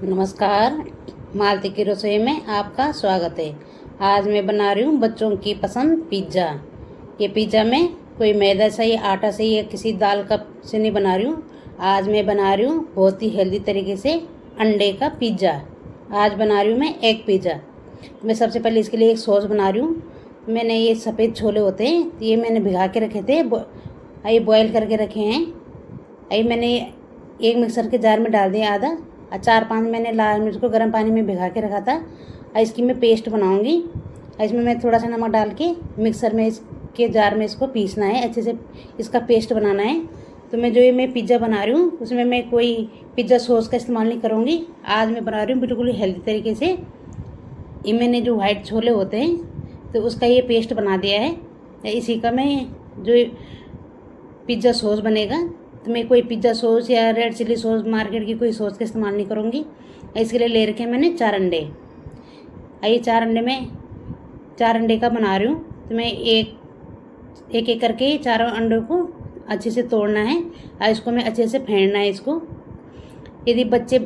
नमस्कार। मालती की रसोई में आपका स्वागत है। आज मैं बना रही हूँ बच्चों की पसंद पिज़्ज़ा। ये पिज़्ज़ा में कोई मैदा से या आटा से या किसी दाल का से नहीं बना रही हूँ। आज मैं बना रही हूँ बहुत ही हेल्दी तरीके से अंडे का पिज़्ज़ा। आज बना रही हूँ मैं एग पिज़्ज़ा। मैं सबसे पहले इसके लिए एक सॉस बना रही हूँ। मैंने ये सफ़ेद छोले होते हैं, ये मैंने भिगा के रखे थे, ये बॉयल करके रखे हैं। ये मैंने एक मिक्सर के जार में डाल दिया आधा, और 4-5 मैंने लाल मिर्च को गर्म पानी में भिगा के रखा था। और इसकी मैं पेस्ट बनाऊंगी। इसमें मैं थोड़ा सा नमक डाल के मिक्सर में इसके जार में इसको पीसना है, अच्छे से इसका पेस्ट बनाना है। तो मैं जो ये मैं पिज़्ज़ा बना रही हूँ उसमें मैं कोई पिज़्ज़ा सॉस का इस्तेमाल नहीं करूँगी। आज मैं बना रही हूँ बिल्कुल हेल्दी तरीके से। ये मैंने जो वाइट छोले होते हैं तो उसका ये पेस्ट बना दिया है। इसी का मैं जो पिज़्ज़ा सॉस बनेगा, तो मैं कोई पिज़्ज़ा सॉस या रेड चिली सॉस मार्केट की कोई सॉस का इस्तेमाल नहीं करूँगी। इसके लिए ले रखे मैंने 4 अंडे। ये 4 अंडे में 4 अंडे का बना रही हूँ। तो मैं एक करके चारों अंडों को अच्छे से तोड़ना है और इसको मैं अच्छे से फेंटना है इसको। यदि बच्चे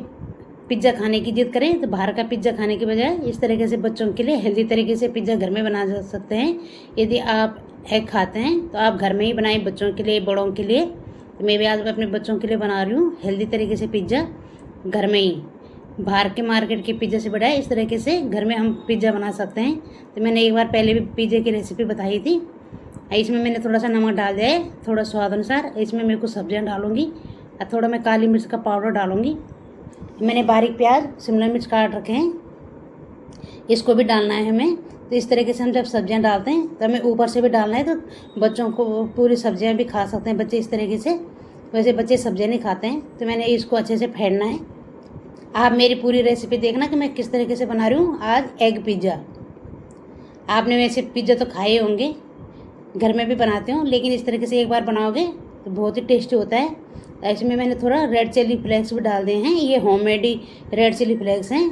पिज़्ज़ा खाने की जिद करें तो बाहर का पिज़्ज़ा खाने के बजाय इस तरीके से बच्चों के लिए हेल्दी तरीके से पिज़्ज़ा घर में बना जा सकते हैं। यदि आप एग खाते हैं तो आप घर में ही बनाएं, बच्चों के लिए, बड़ों के लिए। तो मैं भी आज अपने बच्चों के लिए बना रही हूँ हेल्दी तरीके से पिज़्ज़ा घर में ही। बाहर के मार्केट के पिज़्ज़ा से बढ़ाए इस तरीके से घर में हम पिज़्ज़ा बना सकते हैं। तो मैंने एक बार पहले भी पिज़्ज़ा की रेसिपी बताई थी। इसमें मैंने थोड़ा सा नमक डाल दिया है, थोड़ा स्वाद अनुसार। इसमें मैं कुछ सब्जियाँ डालूँगी और थोड़ा मैं काली मिर्च का पाउडर डालूँगी। मैंने बारीक प्याज, शिमला मिर्च काट रखे हैं, इसको भी डालना है हमें। तो इस तरीके से हम जब सब्जियां डालते हैं तो हमें ऊपर से भी डालना है, तो बच्चों को पूरी सब्जियां भी खा सकते हैं बच्चे इस तरीके से। वैसे बच्चे सब्जियां नहीं खाते हैं, तो मैंने इसको अच्छे से फेंटना है। आप मेरी पूरी रेसिपी देखना कि मैं किस तरीके से बना रही हूँ आज एग पिज़्ज़ा। आपने वैसे पिज़्ज़ा तो खाए होंगे, घर में भी बनाते हो, लेकिन इस तरीके से एक बार बनाओगे तो बहुत ही टेस्टी होता है। इसमें मैंने थोड़ा रेड चिली फ्लेक्स भी डाल दिए हैं। ये होममेड ही रेड चिली फ्लेक्स हैं।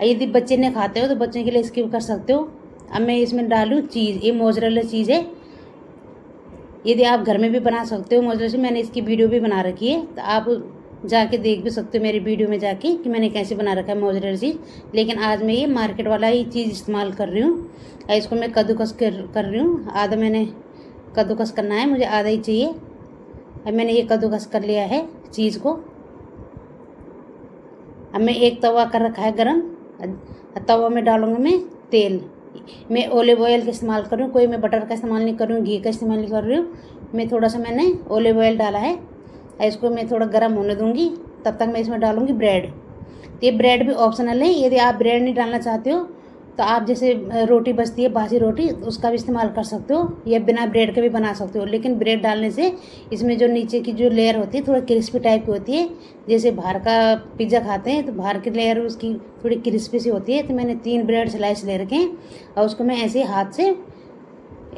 यदि बच्चे ने खाते हो तो बच्चों के लिए स्किप कर सकते हो। अब मैं इसमें डालूँ चीज़, ये मोज़रेला चीज़ है। यदि आप घर में भी बना सकते हो मोज़रेला चीज़, मैंने इसकी वीडियो भी बना रखी है, तो आप जाके देख भी सकते हो मेरी वीडियो में जाके कि मैंने कैसे बना रखा है मोज़रेला चीज़। लेकिन आज मैं ये मार्केट वाला ही चीज़ इस्तेमाल कर रही हूँ। इसको मैं कद्दूकस कर रही हूँ। आधा मैंने कद्दूकस करना है, मुझे आधा ही चाहिए। अब मैंने ये कद्दूकस कर लिया है चीज़ को। अब मैं एक तवा कर रखा है गरम, तवा में डालूंगी मैं तेल। मैं ऑलिव ऑयल का इस्तेमाल कर रही हूँ, कोई मैं बटर का इस्तेमाल नहीं कर रही हूँ, घी का इस्तेमाल नहीं कर रही हूँ। मैं थोड़ा सा मैंने ऑलिव ऑयल डाला है। इसको मैं थोड़ा गर्म होने दूँगी, तब तक मैं इसमें डालूँगी ब्रेड। ये ब्रेड भी ऑप्शनल है। यदि आप ब्रेड नहीं डालना चाहते हो तो आप जैसे रोटी बचती है बासी रोटी, उसका भी इस्तेमाल कर सकते हो, या बिना ब्रेड के भी बना सकते हो। लेकिन ब्रेड डालने से इसमें जो नीचे की जो लेयर होती है थोड़ा क्रिस्पी टाइप की होती है। जैसे बाहर का पिज़्ज़ा खाते हैं तो बाहर की लेयर उसकी थोड़ी क्रिस्पी सी होती है। तो मैंने 3 ब्रेड स्लाइस ले रखे हैं और उसको मैं ऐसे हाथ से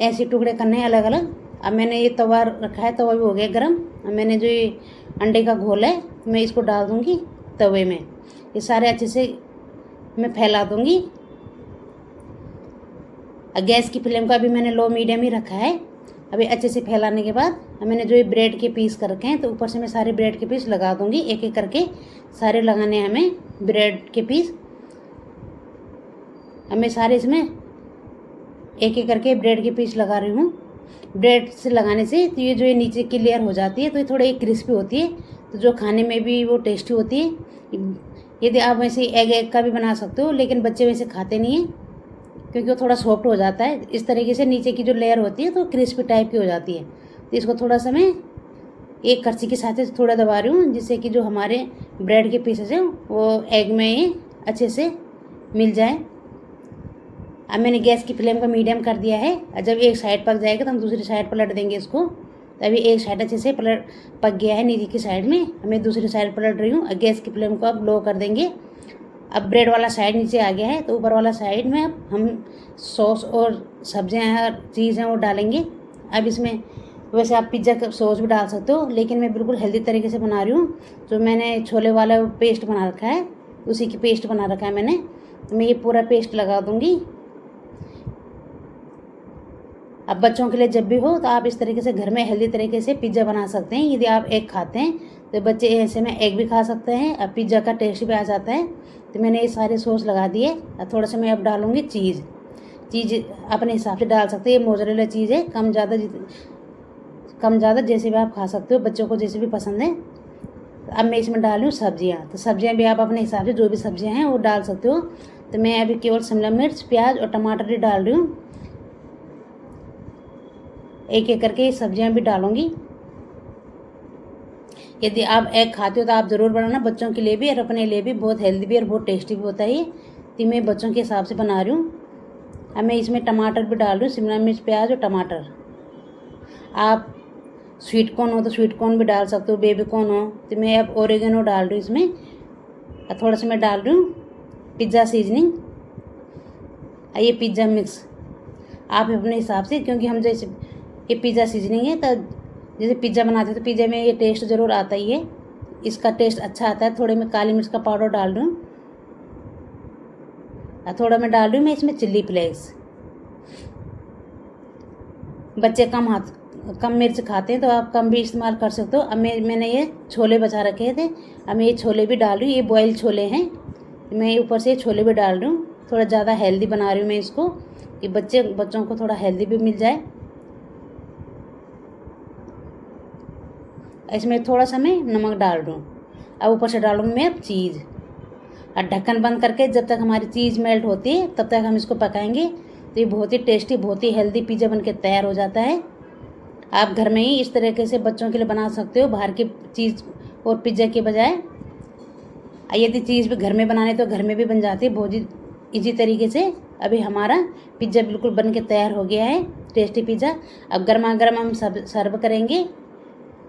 ऐसे टुकड़े करने हैं अलग अलग। अब मैंने ये तवा रखा है, तवा भी हो गया गर्म। अब मैंने जो ये अंडे का घोल है मैं इसको डाल दूँगी तवे में। ये सारे अच्छे से मैं फैला दूँगी। गैस की फ्लेम का भी मैंने लो मीडियम ही रखा है। अभी अच्छे से फैलाने के बाद मैंने जो ये ब्रेड के पीस कर रखे हैं, तो ऊपर से मैं सारे ब्रेड के पीस लगा दूंगी। एक एक करके सारे लगाने हैं हमें ब्रेड के पीस। अब मैं सारे इसमें एक एक करके ब्रेड के पीस लगा रही हूँ। ब्रेड से लगाने से तो ये जो ये नीचे की लेयर हो जाती है तो ये थोड़ी क्रिस्पी होती है, तो जो खाने में भी वो टेस्टी होती है। यदि आप वैसे एग का भी बना सकते हो, लेकिन बच्चे वैसे खाते नहीं हैं क्योंकि वो थोड़ा सॉफ्ट हो जाता है। इस तरीके से नीचे की जो लेयर होती है तो क्रिस्पी टाइप की हो जाती है। तो इसको थोड़ा सा मैं एक करछी के साथ थोड़ा दबा रही हूँ, जिससे कि जो हमारे ब्रेड के पीसेस हैं वो एग में ही अच्छे से मिल जाए। अब मैंने गैस की फ्लेम को मीडियम कर दिया है, और जब एक साइड पक जाएगा तो हम दूसरी साइड पलट देंगे इसको। तो अभी एक साइड अच्छे से पक गया है नीचे की साइड में, मैं दूसरी साइड पलट रही हूँ। और गैस की फ्लेम को अब लो कर देंगे। अब ब्रेड वाला साइड नीचे आ गया है, तो ऊपर वाला साइड में अब हम सॉस और सब्जियां हैं, चीज़ हैं, वो डालेंगे। अब इसमें वैसे आप पिज़्ज़ा का सॉस भी डाल सकते हो, लेकिन मैं बिल्कुल हेल्दी तरीके से बना रही हूँ। जो मैंने छोले वाला पेस्ट बना रखा है, उसी की पेस्ट बना रखा है मैंने। तो मैं ये पूरा पेस्ट लगा दूँगी। अब बच्चों के लिए जब भी हो तो आप इस तरीके से घर में हेल्दी तरीके से पिज़्ज़ा बना सकते हैं। यदि आप एग खाते हैं तो बच्चे ऐसे में एग भी खा सकते हैं और पिज़्ज़ा का टेस्ट भी आ जाता है। तो मैंने ये सारे सॉस लगा दिए और थोड़ा सा मैं अब डालूँगी चीज़ अपने हिसाब से डाल सकते हैं। ये मोज़रेला चीज़ है, कम ज़्यादा जैसे भी आप खा सकते हो, बच्चों को जैसे भी पसंद है। अब मैं इसमें डाल रही हूँ सब्जियाँ। तो सब्जियाँ भी आप अपने हिसाब से जो भी सब्जियाँ हैं वो डाल सकते हो। तो मैं अभी केवल शिमला मिर्च, प्याज और टमाटर ही डाल रही हूँ। एक एक करके ये सब्जियाँ भी डालूँगी। यदि आप एग खाते हो तो आप ज़रूर बनाना, बच्चों के लिए भी और अपने लिए भी। बहुत हेल्दी भी और बहुत टेस्टी भी होता है ये। तो मैं बच्चों के हिसाब से बना रही हूँ। अब मैं इसमें टमाटर भी डाल रही हूँ, शिमला मिर्च, प्याज और टमाटर। आप स्वीट कॉर्न हो तो स्वीट कॉर्न भी डाल सकते हो, बेबी कॉर्न हो। तो मैं अब ओरिगेनो डाल रही हूँ इसमें और थोड़ा सा मैं डाल रही हूँ पिज़्ज़ा सीजनिंग। ये पिज़्ज़ा मिक्स आप अपने हिसाब से, क्योंकि हम जैसे ये पिज़्ज़ा सीजनिंग है तो जैसे पिज़्ज़ा बनाते हैं तो पिज़्ज़ा में ये टेस्ट ज़रूर आता ही है, इसका टेस्ट अच्छा आता है। थोड़े मैं काली मिर्च का पाउडर डाल रही हूँ और थोड़ा मैं डाल रही हूँ मैं इसमें चिल्ली फ्लेक्स। बच्चे कम मिर्च खाते हैं तो आप कम भी इस्तेमाल कर सकते हो। अब मैंने ये छोले बचा रखे थे, अब मैं ये छोले भी डाल रही हूँ। ये बॉयल छोले हैं, मैं ऊपर से छोले भी डाल रही हूँ। थोड़ा ज़्यादा हेल्दी बना रही हूँ मैं इसको, कि बच्चों को थोड़ा हेल्दी भी मिल जाए। इसमें थोड़ा सा मैं नमक डाल रही हूँ। अब ऊपर से डालूँगी मैं अब चीज़ और ढक्कन बंद करके जब तक हमारी चीज़ मेल्ट होती है तब तक हम इसको पकाएंगे। तो ये बहुत ही टेस्टी, बहुत ही हेल्दी पिज़्ज़ा बनके तैयार हो जाता है। आप घर में ही इस तरीके से बच्चों के लिए बना सकते हो, बाहर की चीज़ और पिज़्ज़ा के बजाय। यदि चीज़ भी घर में बनाने तो घर में भी बन जाती है बहुत ही ईजी तरीके से। अभी हमारा पिज़्ज़ा बिल्कुल बन के तैयार हो गया है, टेस्टी पिज़्ज़ा। अब गर्मा गर्म हम सर्व करेंगे।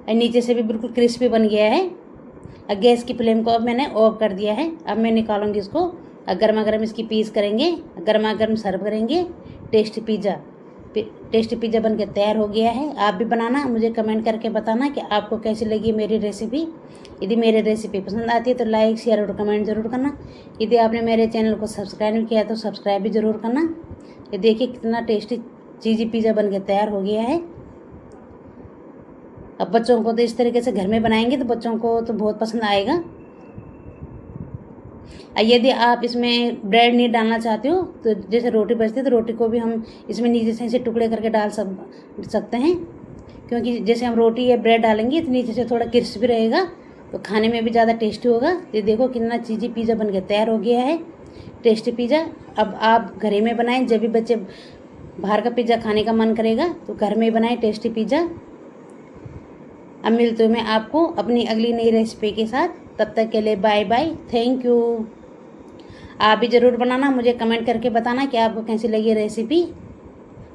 नीचे से भी बिल्कुल क्रिस्पी बन गया है। गैस की फ्लेम को अब मैंने ऑफ कर दिया है। अब मैं निकालूंगी इसको, गर्मा गर्म इसकी पीस करेंगे, गर्मा गर्म सर्व करेंगे। टेस्टी पिज़्ज़ा बन के तैयार हो गया है। आप भी बनाना, मुझे कमेंट करके बताना कि आपको कैसी लगी मेरी रेसिपी। यदि मेरी रेसिपी पसंद आती है तो लाइक, शेयर और कमेंट ज़रूर करना। यदि आपने मेरे चैनल को सब्सक्राइब नहीं किया तो सब्सक्राइब भी ज़रूर करना। ये देखिए कितना टेस्टी चीज़ी पिज़्ज़ा बन के तैयार हो गया है। अब बच्चों को तो इस तरीके से घर में बनाएंगे तो बच्चों को तो बहुत पसंद आएगा। यदि आप इसमें ब्रेड नहीं डालना चाहते हो तो जैसे रोटी बचती है तो रोटी को भी हम इसमें नीचे से ऐसे टुकड़े करके डाल सकते हैं, क्योंकि जैसे हम रोटी या ब्रेड डालेंगे तो नीचे से थोड़ा क्रिस्पी रहेगा तो खाने में भी ज़्यादा टेस्टी होगा। ये देखो कितना चीज़ी पिज़्ज़ा बन के तैयार हो गया है, टेस्टी पिज़्ज़ा। अब आप घर ही में बनाएं, जब भी बच्चे बाहर का पिज़्ज़ा खाने का मन करेगा तो घर में ही बनाएं टेस्टी पिज़्ज़ा। अब मिलते हैं मैं आपको अपनी अगली नई रेसिपी के साथ। तब तक के लिए बाय बाय, थैंक यू। आप भी ज़रूर बनाना, मुझे कमेंट करके बताना कि आपको कैसी लगी रेसिपी।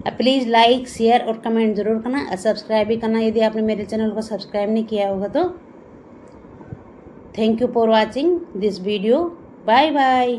प्लीज़ लाइक, शेयर और कमेंट ज़रूर करना और सब्सक्राइब भी करना यदि आपने मेरे चैनल को सब्सक्राइब नहीं किया होगा तो। Thank you for watching this video, bye bye.